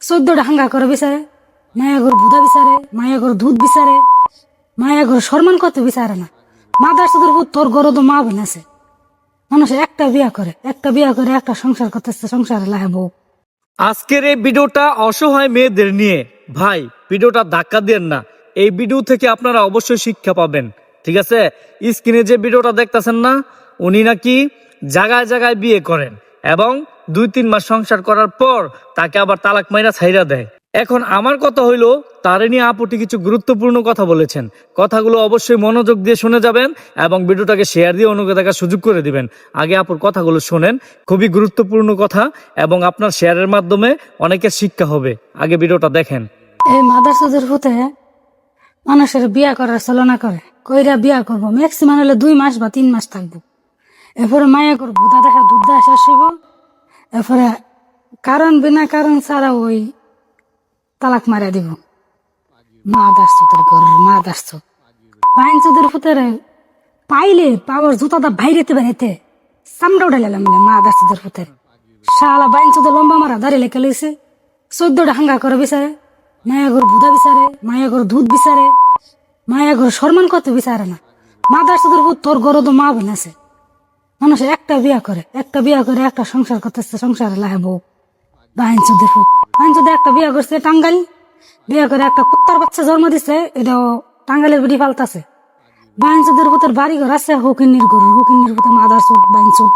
চোদ্দটা হাঙ্গা করে বিচারে, মায়াগর ভুদা বিচারে, মায়াগর দুধ বিচারে, মায়াগর সম্মান কত বিচারে না। মাদার সুদের তোর গরো তো মা বোন আছে। মানুষ একটা বিয়া করে একটা সংসার করতেছে, সংসারে লাহে বউ। আজকের এই ভিডিওটা অসহায় মেয়েদের নিয়ে। ভাই, ভিডিওটা ধাক্কা দিয়েন না। এই ভিডিও থেকে আপনারা অবশ্যই শিক্ষা পাবেন। ঠিক আছে, স্ক্রিনে যে ভিডিওটা দেখতেছেন না, উনি নাকি জায়গায় জায়গায় বিয়ে করেন এবং 2-3 মাস সংসার করার পর তাকে আবার তালাক মাইরা ছাইরা দেয়। এখন আমার কথা হইলো, তারে নিয়ে আপুটি কিছু গুরুত্বপূর্ণ কথা বলেছেন। কথাগুলো অবশ্যই মনোযোগ দিয়ে শুনে যাবেন এবং ভিডিওটাকে শেয়ার দিয়ে অন্যকে দেখার সুযোগ করে দিবেন। আগে আপুর কথাগুলো শোনেন, খুবই গুরুত্বপূর্ণ কথা এবং আপনার শেয়ারের মাধ্যমে অনেকের শিক্ষা হবে। আগে ভিডিওটা দেখেন। এই মাদার সুদের হতে মানুষের বিয়া করার চলনা করে, কইরা বিয়া করবো ম্যাক্সিমাম হলে 2 মাস বা 3 মাস থাকবো। এরপরে মায়া করবো, ভুদা দেখা দুধ দেখা শেষ হইব। এরপরে কারণ বিনা কারণ ছাড়া ওই তালাক মারা দিব। মাদার সুদের ঘর মাদার সুদ বাইন সুদের ফুতেরে পাইলে পাওয়ার জুতাটা বাইরেতে বাইরেতে চামড়া উঠে লেলাম মাদার সুদের ফুতের শালা বাইন সুদের লম্বা মারা দাঁড়িয়ে লেখা লইছে। 14টা হাঙ্গা করে বিচারে, মায়াগর ভুদা বিচারে, মায়াগর দুধ বিচারে, মায়াগর সম্মান কত বিচারে না। মাদার সুদের ফুত তোর গরো তো মা বোন আছে। মানুষ একটা বিয়া করে একটা সংসার করতেছে, সংসারে লাহে বউ। বাইন সুদের ফুত বাইন সুদে একটা বিয়া করছে টাঙ্গাইল, বিয়া করে একটা কুত্তার বাচ্চা জন্ম দিছে, এটাও টাঙ্গাইলের বেটি পাল্টাছে। বাইন সুদের ফুতের বাড়ি ঘর আছে হকিন্নির গরু, হকিন্নির ফুতে মাদার সুদ বাইন সুদ।